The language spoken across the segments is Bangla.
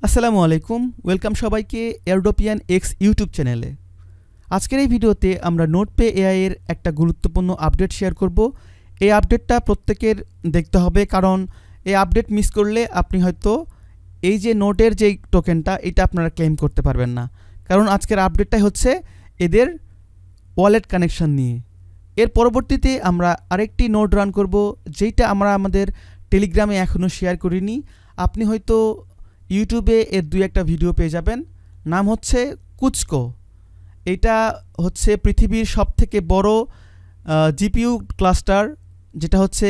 আসসালামু আলাইকুম, ওয়েলকাম সবাইকে এরোডোপিয়ান এক্স ইউটিউব চ্যানেলে। আজকের এই ভিডিওতে আমরা নোটপে এআই এর একটা গুরুত্বপূর্ণ আপডেট শেয়ার করব। এই আপডেটটা প্রত্যেকের দেখতে হবে, কারণ এই আপডেট মিস করলে আপনি হয়তো এই যে নোটের যে টোকেনটা এটা আপনারা ক্লেম করতে পারবেন না। কারণ আজকের আপডেটটাই হচ্ছে এদের ওয়ালেট কানেকশন নিয়ে। এর পরবর্তীতে আমরা আরেকটি নোট রান করব, যেইটা আমরা আমাদের টেলিগ্রামে এখনও শেয়ার করিনি। আপনি হয়তো ইউটিউবে এর দুই একটা ভিডিও পেয়ে যাবেন। নাম হচ্ছে কুচকো। এটা হচ্ছে পৃথিবীর সবথেকে বড় জিপিইউ ক্লাস্টার, যেটা হচ্ছে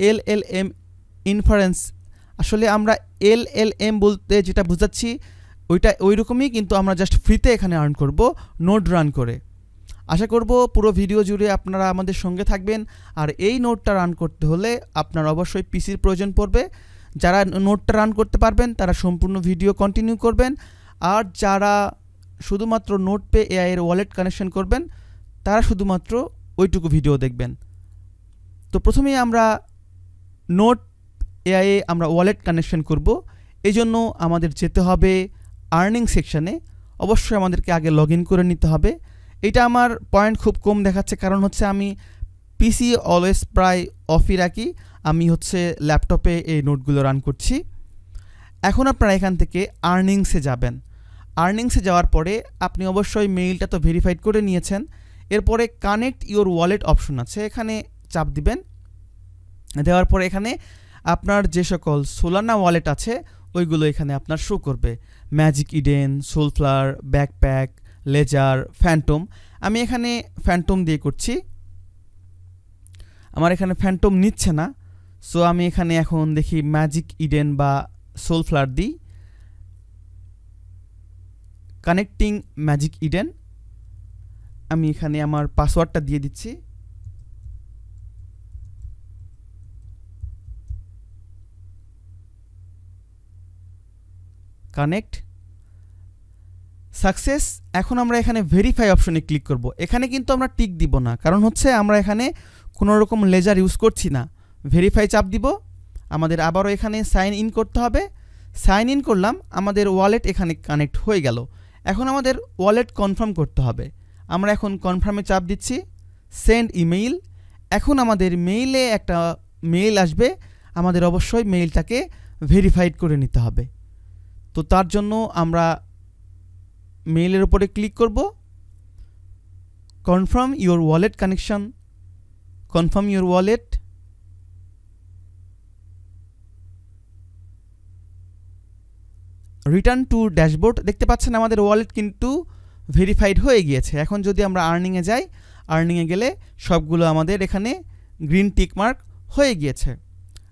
এলএলএম ইনফারেন্স। আসলে আমরা এলএলএম বলতে যেটা বোঝাচ্ছি ওইটা ওই রকমই, কিন্তু আমরা জাস্ট ফ্রিতে এখানে আর্ন করব নোট রান করে। আশা করব পুরো ভিডিও জুড়ে আপনারা আমাদের সঙ্গে থাকবেন। আর এই নোটটা রান করতে হলে আপনার অবশ্যই পিসির প্রয়োজন পড়বে। যারা নোটটা রান করতে পারবেন তারা সম্পূর্ণ ভিডিও কন্টিনিউ করবেন, আর যারা শুধুমাত্র নোটপে এআই এর ওয়ালেট কানেকশন করবেন তারা শুধুমাত্র ওইটুকু ভিডিও দেখবেন। তো প্রথমেই আমরা নোট এআই এ আমরা ওয়ালেট কানেকশন করব। এই জন্য আমাদের যেতে হবে আর্নিং সেকশানে। অবশ্যই আমাদেরকে আগে লগ ইন করে নিতে হবে। এটা আমার পয়েন্ট খুব কম দেখাচ্ছে, কারণ হচ্ছে আমি পিসি অলওয়েজ প্রায় অফই রাখি। আমি হচ্ছে ল্যাপটপে এই নোটগুলো রান করছি। এখন আপনারা এখান থেকে আর্নিংসে যাবেন। আর্নিংসে যাওয়ার পরে আপনি অবশ্যই মেইলটা তো ভেরিফাইড করে নিয়েছেন। এরপরে কানেক্ট ইওর ওয়ালেট অপশন আছে, এখানে চাপ দিবেন। দেওয়ার পরে এখানে আপনার যে সকল সোলানা ওয়ালেট আছে ওইগুলো এখানে আপনার শো করবে। Magic Eden, Soulflower, backpack, laser, phantom. আমি এখানে ফ্যান্টম দিয়ে করছি। আমার এখানে ফ্যান্টম নিচ্ছে না, সো আমি এখানে এখন দেখি ম্যাজিক ইডেন বা সোলফ্লাওয়ার দিই। Connecting magic Eden. আমি এখানে আমার পাসওয়ার্ডটা দিয়ে দিচ্ছি। Connect success. এখন আমরা এখানে ভেরিফাই অপশনে ক্লিক করব। এখানে কিন্তু আমরা টিক দিব না, কারণ হচ্ছে আমরা এখানে কোনো রকম লেজার ইউজ করছি না। ভেরিফাই চাপ দিব। আমাদের আবারও এখানে সাইন ইন করতে হবে। সাইন ইন করলাম, আমাদের ওয়ালেট এখানে কানেক্ট হয়ে গেল। এখন আমাদের ওয়ালেট কনফার্ম করতে হবে। আমরা এখন কনফার্মে চাপ দিচ্ছি। Send email. এখন আমাদের মেইলে একটা মেইল আসবে, আমাদের অবশ্যই মেইলটাকে ভেরিফাইড করে নিতে হবে। তো তার জন্য আমরা মেইলের উপরে ক্লিক করব। Confirm your wallet connection. Confirm your wallet. Return to dashboard. দেখতে পাচ্ছেন আমাদের ওয়ালেট কিন্তু ভেরিফাইড হয়ে গিয়েছে। এখন যদি আমরা আর্নিংয়ে যাই, আর্নিংয়ে গেলে সবগুলো আমাদের এখানে গ্রিন টিক মার্ক হয়ে গিয়েছে।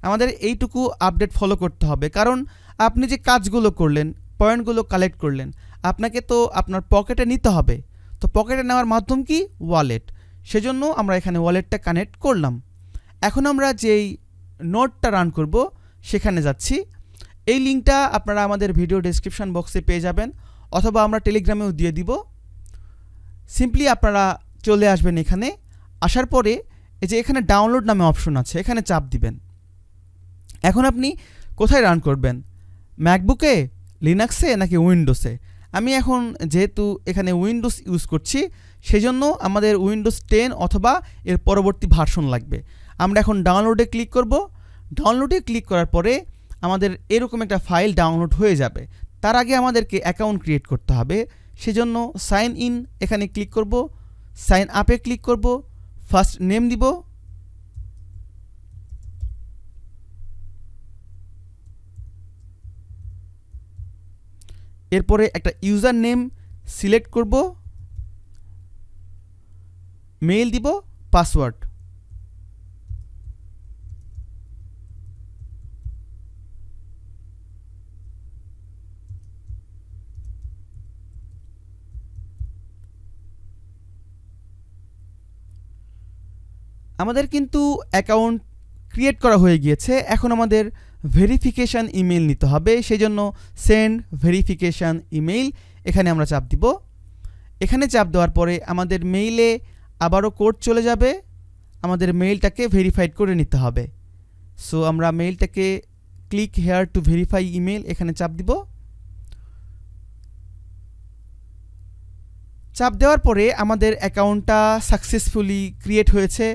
আমাদের এইটুকু আপডেট ফলো করতে হবে, কারণ আপনি যে কাজগুলো করলেন, পয়েন্টগুলো কালেক্ট করলেন, আপনাকে তো আপনার পকেটে নিতে হবে। তো পকেটে নেওয়ার মাধ্যম কি? ওয়ালেট। সেজন্য আমরা এখানে ওয়ালেটটা কানেক্ট করলাম। এখন আমরা যেই নোটটা রান করব সেখানে যাচ্ছি। এই লিঙ্কটা আপনারা আমাদের ভিডিও ডেসক্রিপশন বক্সে পেয়ে যাবেন, অথবা আমরা টেলিগ্রামেও দিয়ে দিব। সিম্পলি আপনারা চলে আসবেন এখানে। আসার পরে এই যে এখানে ডাউনলোড নামে অপশন আছে, এখানে চাপ দিবেন। এখন আপনি কোথায় রান করবেন? ম্যাকবুকে, লিনাক্সে নাকি উইন্ডোসে? আমি এখন যেহেতু এখানে উইন্ডোজ ইউজ করছি, সেজন্য আমাদের উইন্ডোজ 10 অথবা এর পরবর্তী ভার্সন লাগবে। আমরা এখন ডাউনলোডে ক্লিক করব। ডাউনলোডে ক্লিক করার পরে আমাদের এরকম একটা ফাইল ডাউনলোড হয়ে যাবে। তার আগে আমাদেরকে অ্যাকাউন্ট ক্রিয়েট করতে হবে। সেজন্য সাইন ইন এখানে ক্লিক করব। সাইন আপে ক্লিক করব। ফার্স্ট নেম দিব। এরপরে একটা ইউজার নেম সিলেক্ট করব। মেইল দিব, পাসওয়ার্ড। আমাদের কিন্তু অ্যাকাউন্ট ক্রিয়েট করা হয়ে গিয়েছে। এখন আমাদের ভেরিফিকেশান ইমেল নিতে হবে। সেই জন্য সেন্ড ভেরিফিকেশান ইমেইল এখানে আমরা চাপ দিব। এখানে চাপ দেওয়ার পরে আমাদের মেইলে আবারও কোড চলে যাবে। আমাদের মেইলটাকে ভেরিফাইড করে নিতে হবে। সো আমরা মেইলটাকে click here to verify email এখানে চাপ দিব। চাপ দেওয়ার পরে আমাদের অ্যাকাউন্টটা সাকসেসফুলি ক্রিয়েট হয়েছে।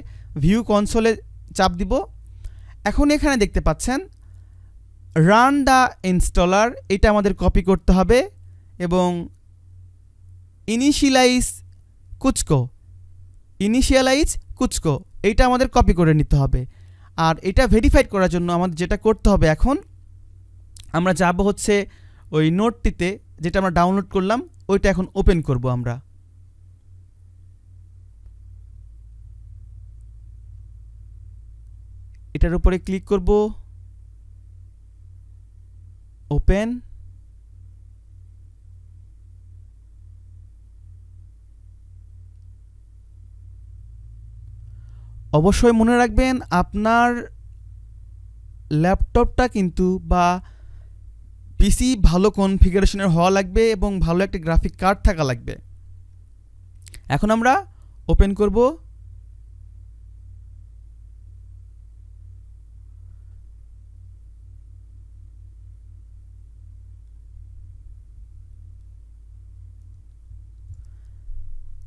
ভিউ কনসোলে চাপ দিব। এখন এখানে দেখতে পাচ্ছেন রান দ্য ইনস্টলার, এটা আমাদের কপি করতে হবে এবং ইনিশিয়ালাইজ কুচকো এইটা আমাদের কপি করে নিতে হবে। আর এটা ভেরিফাইড করার জন্য আমাদের যেটা করতে হবে, এখন আমরা যাব হচ্ছে ওই নোটটিতে যেটা আমরা ডাউনলোড করলাম, ওইটা এখন ওপেন করব। আমরা এটার উপরে ক্লিক করব, ওপেন। অবশ্যই মনে রাখবেন আপনার ল্যাপটপটা কিন্তু বা পিসি ভালো কনফিগারেশনের হওয়া লাগবে এবং ভালো একটা গ্রাফিক কার্ড থাকা লাগবে। এখন আমরা ওপেন করব।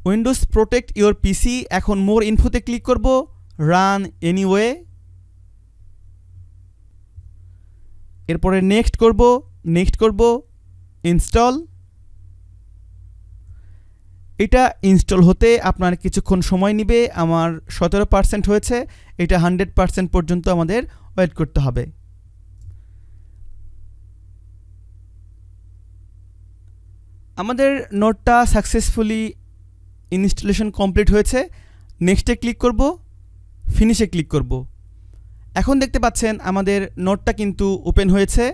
উইন্ডোজ প্রোটেক্ট ইওর পিসি, এখন মোর ইনফোতে ক্লিক করব, রান এনিওয়ে, এরপরে নেক্সট করব, ইনস্টল। এটা ইনস্টল হতে আপনার কিছুক্ষণ সময় নেবে। আমার 17% হয়েছে, এটা 100% পর্যন্ত আমাদের ওয়েট করতে হবে। আমাদের নোটটা সাকসেসফুলি ইনস্টলেশন কমপ্লিট হয়েছে। নেক্সটে ক্লিক করব, ফিনিশে ক্লিক করব। এখন দেখতে পাচ্ছেন আমাদের নোটটা কিন্তু ওপেন হয়েছে।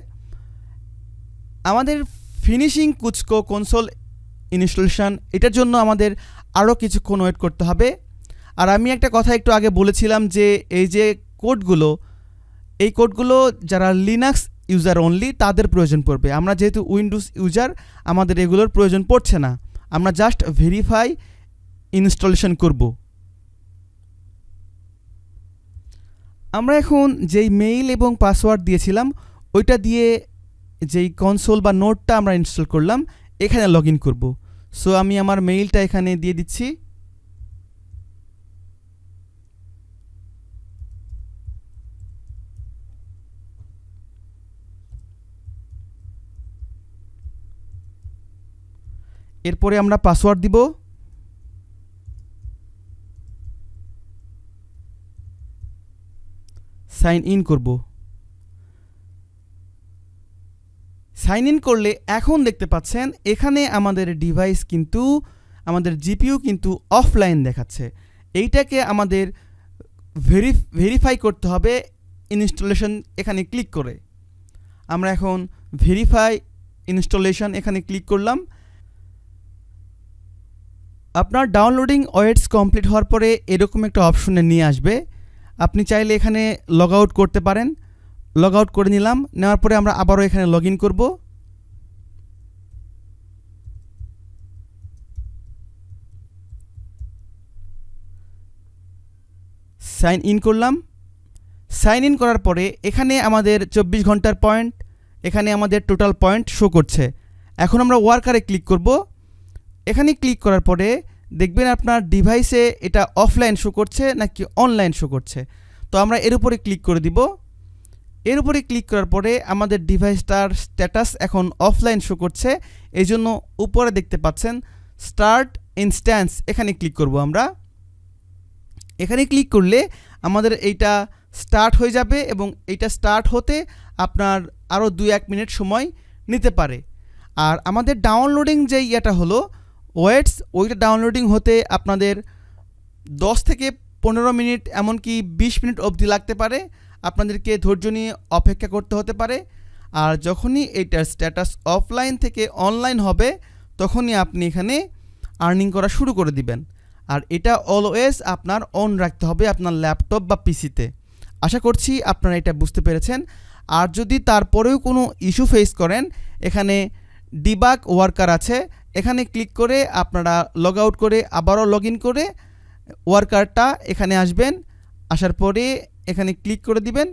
আমাদের ফিনিশিং কুচকো কনসোল ইনস্টলেশন, এটার জন্য আমাদের আরও কিছুক্ষণ ওয়েট করতে হবে। আর আমি একটা কথা একটু আগে বলেছিলাম যে এই যে এই কোডগুলো যারা লিনাক্স ইউজার অনলি তাদের প্রয়োজন পড়বে। আমরা যেহেতু উইন্ডোজ ইউজার, আমাদের এগুলোর প্রয়োজন পড়ছে না। আমরা জাস্ট ভেরিফাই ইনস্টলেশন করব। আমরা এখন যেই মেইল এবং পাসওয়ার্ড দিয়েছিলাম ওইটা দিয়ে যেই কনসোল বা নোটটা আমরা ইনস্টল করলাম এখানে লগ ইন করবো। সো আমি আমার মেইলটা এখানে দিয়ে দিচ্ছি। এরপরে আমরা পাসওয়ার্ড দিব। সাইন ইন করব। সাইন ইন করলে এখন দেখতে পাচ্ছেন এখানে আমাদের ডিভাইস কিন্তু আমাদের জিপিইউ কিন্তু অফলাইন দেখাচ্ছে। এইটাকে আমাদের ভেরিফাই করতে হবে ইনস্টলেশন এখানে ক্লিক করে। আমরা এখন ভেরিফাই ইনস্টলেশন এখানে ক্লিক করলাম। আপনার ডাউনলোডিং ওয়েটস কমপ্লিট হওয়ার পরে এরকম একটা অপশনে নিয়ে আসবে। আপনি চাইলে এখানে লগ আউট করতে পারেন। লগ আউট করে নিলাম। নেওয়ার পরে আমরা আবারও এখানে লগ ইন করব। সাইন ইন করলাম। সাইন ইন করার পরে এখানে আমাদের 24 ঘন্টার পয়েন্ট, এখানে আমাদের টোটাল পয়েন্ট শো করছে। এখন আমরা ওয়ার্কারে ক্লিক করব। এখানে ক্লিক করার পরে দেখবেন আপনার ডিভাইসে এটা অফলাইন শো করছে নাকি অনলাইন শো করছে। তো আমরা এর উপরে ক্লিক করে দিব। এর উপরে ক্লিক করার পরে আমাদের ডিভাইসটার স্ট্যাটাস এখন অফলাইন শো করছে। এই জন্য উপরে দেখতে পাচ্ছেন স্টার্ট ইনস্ট্যান্স, এখানে ক্লিক করব আমরা। এখানে ক্লিক করলে আমাদের এইটা স্টার্ট হয়ে যাবে এবং এইটা স্টার্ট হতে আপনার আরও 2-1 মিনিট সময় নিতে পারে। আর আমাদের ডাউনলোডিং যে ইয়েটা হলো ওয়েটস, ওইটা ডাউনলোডিং হতে আপনাদের 10 থেকে 15 মিনিট এমনকি 20 মিনিট অবধি লাগতে পারে। আপনাদেরকে ধৈর্য নিয়ে অপেক্ষা করতে হতে পারে। আর যখনই এইটার স্ট্যাটাস অফলাইন থেকে অনলাইন হবে তখনই আপনি এখানে আর্নিং করা শুরু করে দিবেন। আর এটা অলওয়েজ আপনার অন রাখতে হবে আপনার ল্যাপটপ বা পিসিতে। আশা করছি আপনারা এটা বুঝতে পেরেছেন। আর যদি তারপরেও কোনো ইস্যু ফেস করেন, এখানে ডিবাগ ওয়ার্কার আছে, এখানে ক্লিক করে আপনারা লগ আউট করে আবারও লগ ইন করে ওয়ার্কারটা এখানে আসবেন। আসার পরে এখানে ক্লিক করে দিবেন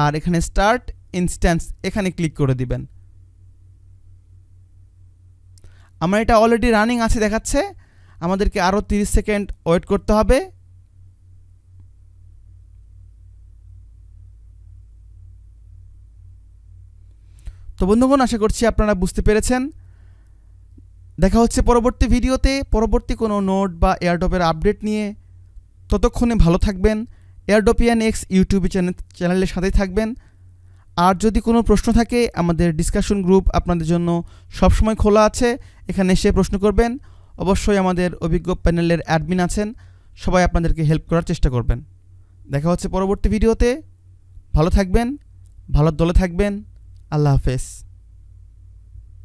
আর এখানে স্টার্ট ইনস্ট্যান্স এখানে ক্লিক করে দিবেন। আমার এটা অলরেডি রানিং আছে দেখাচ্ছে। আমাদেরকে আরও 30 সেকেন্ড ওয়েট করতে হবে। তো বন্ধুগণ, আশা করছি আপনারা বুঝতে পেরেছেন। দেখা হচ্ছে পরবর্তী ভিডিওতে পরবর্তী কোনো নোট বা এয়ারড্রপের আপডেট নিয়ে। ততক্ষণে ভালো থাকবেন। এয়ারড্রপিয়ান এক্স ইউটিউব চ্যানেলের সাথেই থাকবেন। আর যদি কোনো প্রশ্ন থাকে, আমাদের ডিসকাশন গ্রুপ আপনাদের জন্য সবসময় খোলা আছে, এখানে এসে প্রশ্ন করবেন। অবশ্যই আমাদের অভিজ্ঞ প্যানেলের অ্যাডমিন আছেন, সবাই আপনাদেরকে হেল্প করার চেষ্টা করবেন। দেখা হচ্ছে পরবর্তী ভিডিওতে। ভালো থাকবেন, ভালোর দলে থাকবেন। আল্লাহ হাফেজ।